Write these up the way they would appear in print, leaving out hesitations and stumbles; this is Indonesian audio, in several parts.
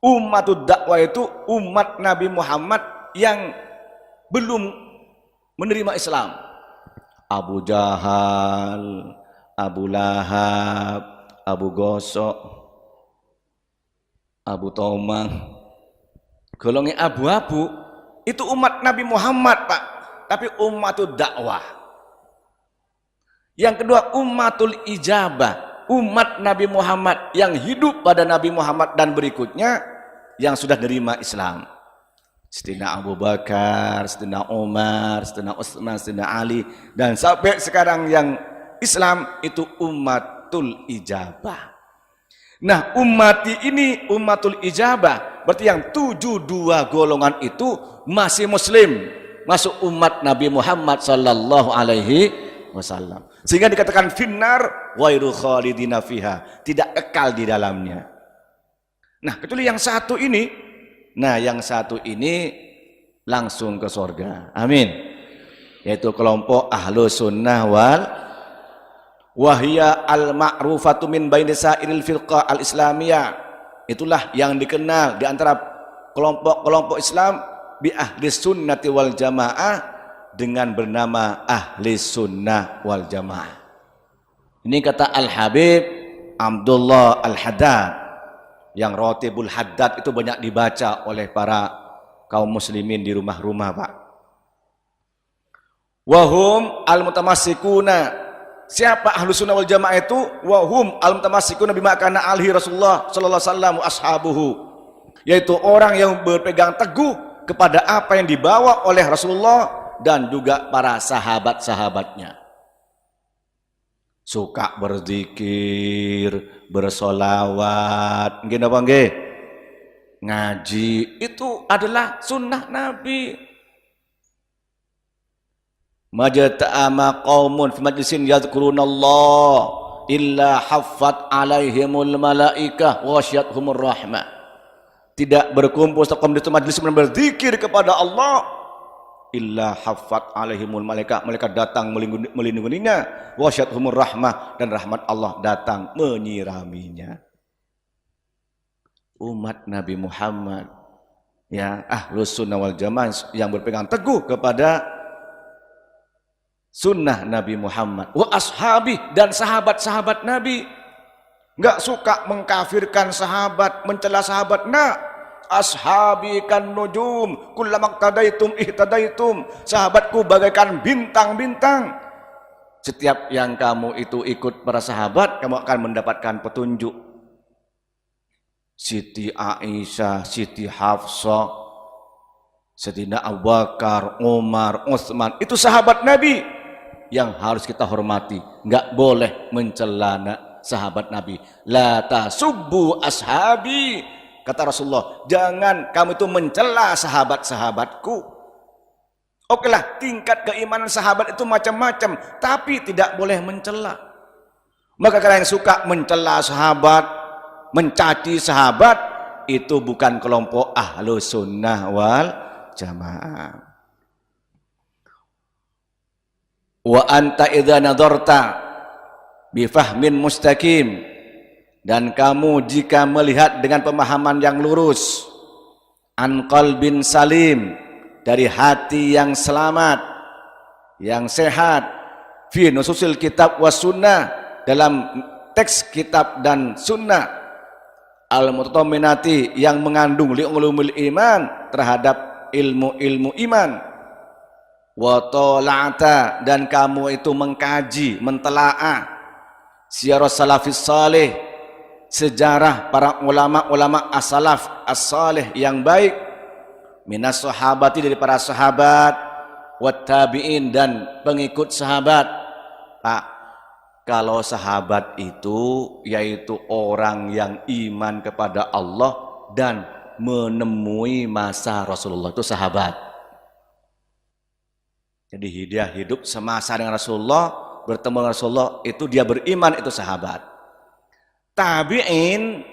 Ummatud dakwah itu umat Nabi Muhammad yang belum menerima Islam. Abu Jahal, Abu Lahab, Abu Gosok, Abu Tomang, golongnya abu-abu, itu umat Nabi Muhammad, Pak. Tapi ummatud dakwah. Yang kedua, ummatul ijabah, umat Nabi Muhammad yang hidup pada Nabi Muhammad dan berikutnya yang sudah menerima Islam. Sayyidina Abu Bakar, Sayyidina Umar, Sayyidina Utsman, Sayyidina Ali, dan sampai sekarang yang Islam itu ummatul ijabah. Nah, ummati ini ummatul ijabah, berarti yang 72 golongan itu masih muslim, masuk umat Nabi Muhammad sallallahu alaihi wasallam. Sehingga dikatakan finnar ghairu khalidina fiha, tidak kekal di dalamnya. Nah, kecuali yang satu ini, yang satu ini langsung ke surga. Amin. Yaitu kelompok ahlu sunnah wal wahya al-ma'rufatu min baini sa'iril firqah al-islamiyah. Itulah yang dikenal di antara kelompok-kelompok Islam bi ahli sunnati wal jamaah dengan bernama ahli sunnah wal jamaah. Ini kata Al-Habib Abdullah Al-Haddad, yang Rotibul Haddad itu banyak dibaca oleh para kaum muslimin di rumah-rumah, Pak. Wahum al-mutamassikuna. Siapa ahlu sunnah wal jamaah itu? Wahum al-mutamassikuna bima kana alhi Rasulullah sallallahu alaihi wasallam ashabuhu. Yaitu orang yang berpegang teguh kepada apa yang dibawa oleh Rasulullah dan juga para sahabat-sahabatnya. Suka berzikir, bersolawat, nggih napa nggih? Ngaji itu adalah sunnah Nabi. Majta'ama qaumun fi majlisin yadhkurunallah illa haffat alaihimul malaikah wa ghasyiyatuhumur rahmah. Tidak berkumpul satu majlis berzikir kepada Allah illa haffat alaihimul malaikat, malaikat datang melindunginya, wasyathumur rahmah, dan rahmat Allah datang menyiraminya. Umat Nabi Muhammad, ya ahlus sunnah wal jamaah yang berpegang teguh kepada sunnah Nabi Muhammad, wa ashabi, dan sahabat-sahabat Nabi. Enggak suka mengkafirkan sahabat, mencela sahabat. Ashabi kan nujum kullama ihtadaitum ihtadaitum, sahabatku bagaikan bintang-bintang. Setiap yang kamu itu ikut para sahabat, kamu akan mendapatkan petunjuk. Siti Aisyah, Siti Hafsah, Sayyidina Abu Bakar, Umar, Utsman, itu sahabat Nabi yang harus kita hormati. Enggak boleh mencela sahabat Nabi. La tasubbu ashabi, kata Rasulullah, jangan kamu itu mencela sahabat-sahabatku. Okelah, tingkat keimanan sahabat itu macam-macam, tapi tidak boleh mencela. Maka kalian yang suka mencela sahabat, mencaci sahabat, itu bukan kelompok ahlu sunnah wal jamaah. Wa anta idza nadarta bi fahmin mustaqim, dan kamu jika melihat dengan pemahaman yang lurus, an qalbin salim, dari hati yang selamat, yang sehat, fi nususil kitab was sunnah, dalam teks kitab dan sunnah, al mutataminati, yang mengandung li'ulumul iman, terhadap ilmu-ilmu iman, wa tala'ata, dan kamu itu mengkaji, mentelaah siyarus salafis salih, sejarah para ulama-ulama as-salaf as-salih yang baik, minas sahabati, dari para sahabat, wat tabi'in, dan pengikut sahabat. Pak, kalau sahabat itu yaitu orang yang iman kepada Allah dan menemui masa Rasulullah, itu sahabat. Jadi dia hidup semasa dengan Rasulullah, bertemu dengan Rasulullah, itu dia beriman, itu sahabat. Tabi'in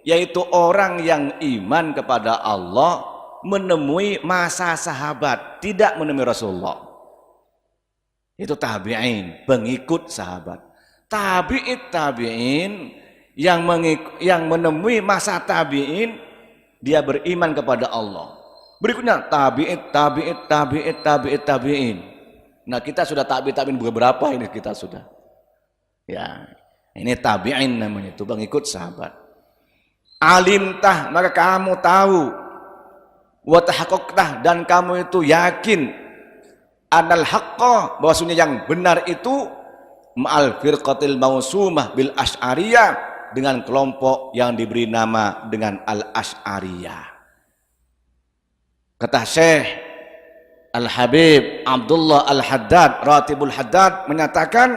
yaitu orang yang iman kepada Allah, menemui masa sahabat, tidak menemui Rasulullah. Itu tabi'in, pengikut sahabat. Tabi'in yang menemui masa tabi'in, dia beriman kepada Allah. Berikutnya tabi'in. Nah, kita sudah tabi'in beberapa ini kita sudah. Ya, ini tabi'in namanya, itu pengikut sahabat. Alimtah, maka kamu tahu. Wa tahaqqaqtah, dan kamu itu yakin anal haqqa, bahwasanya yang benar itu ma'al firqatil mausumah bil asy'ariyah, dengan kelompok yang diberi nama dengan al-asy'ariyah. Kata Syekh Al-Habib Abdullah Al-Haddad, Ratibul Haddad, menyatakan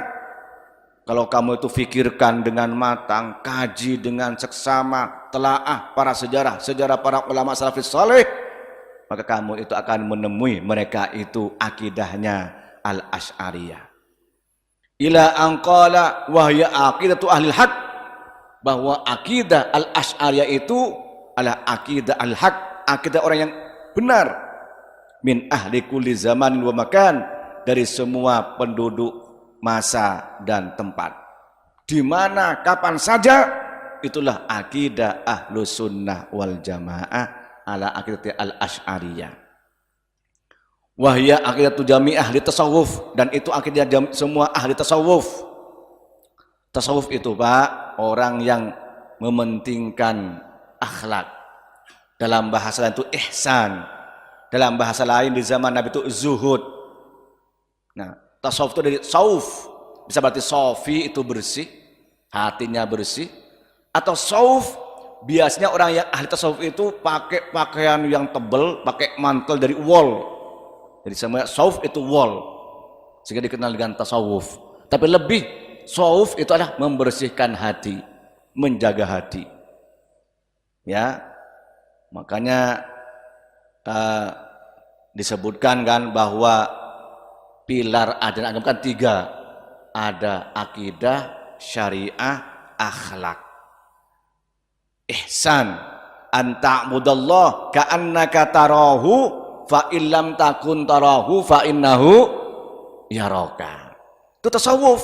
kalau kamu itu fikirkan dengan matang, kaji dengan seksama, telaah para sejarah para ulama salafus saleh, maka kamu itu akan menemui mereka itu akidahnya al-asy'ariyah. Ila anqala wa hiya aqidatu ahlil haq, bahwa akidah al-asy'ariyah itu adalah akidah al-haq, akidah orang yang benar, min ahli kulli zamanin wa makan, dari semua penduduk masa dan tempat, di mana kapan saja, itulah akidah ahlus sunnah wal jamaah ala akidah al-asy'ariyah. Wahya akidatu jami ahli tasawuf, dan itu akidah semua ahli tasawuf. Tasawuf itu Pak, orang yang mementingkan akhlak. Dalam bahasa lain itu ihsan, dalam bahasa lain di zaman Nabi itu zuhud. Nah, tasawuf itu dari sauf, bisa berarti sofi itu bersih, hatinya bersih, atau sauf biasanya orang yang ahli tasawuf itu pakai pakaian yang tebal, pakai mantel dari wol. Jadi semuanya sauf itu wol, sehingga dikenal dengan tasawuf. Tapi lebih sauf itu adalah membersihkan hati, menjaga hati. Ya, makanya disebutkan kan bahwa pilar ada agama kan 3, ada akidah, syariah, akhlak. Ihsan, anta'budallah ka'annaka tarahu fa illam takun tarahu fa innahu yaraka. Itu tasawuf,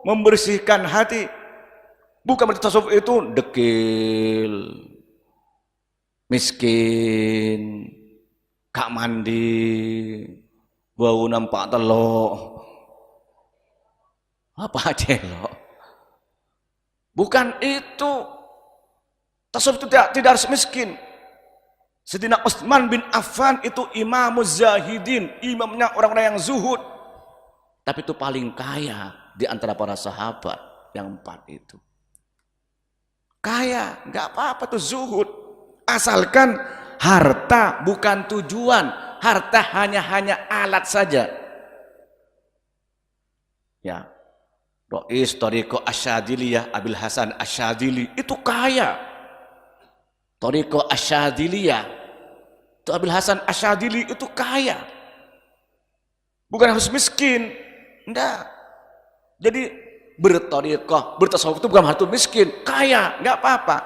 membersihkan hati. Bukan berarti tasawuf itu dekil, miskin, gak mandi, bau nampak telok, apa aja lo. Bukan itu. Tasawuf itu tidak harus miskin. Sayyidina Utsman bin Affan itu imamuz zahidin, imamnya orang-orang yang zuhud. Tapi itu paling kaya di antara para sahabat yang 4 itu. Kaya, nggak apa-apa tuh zuhud. Asalkan harta bukan tujuan, harta hanya alat saja. Ya, Rois Thariqah Asyadiliyah Abil Hasan Asyadili itu kaya. Thariqah Asyadiliyah itu Abil Hasan Asyadili itu kaya. Bukan harus miskin, enggak. Jadi berthariqah, bertasawuf itu bukan harus miskin, kaya, enggak apa-apa.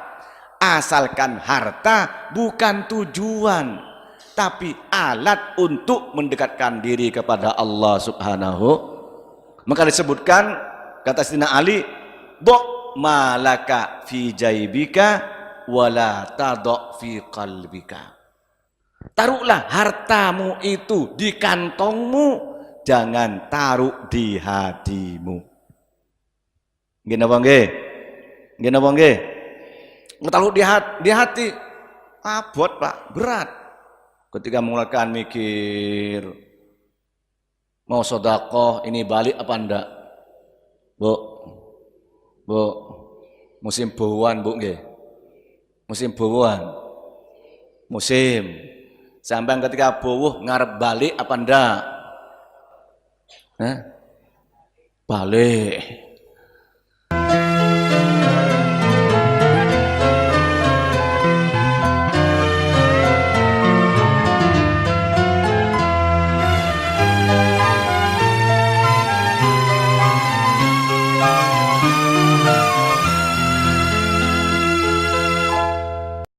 Asalkan harta bukan tujuan, tapi alat untuk mendekatkan diri kepada Allah Subhanahu. Maka disebutkan, kata Sayyidina Ali, "Dok malaka fi jaibika wala tadok fi qalbika." Taruhlah hartamu itu di kantongmu, jangan taruh di hatimu. Nggih napa nggih? Nggih napa nggih? Taruh di hati abot Pak, berat. Ketika mengeluarkan mikir mau sedekah ini balik apa enggak? Bu, musim buwan Bu nggih. Musim buwan, musim sampai ketika buwuh ngarep balik apa ndak? Balik.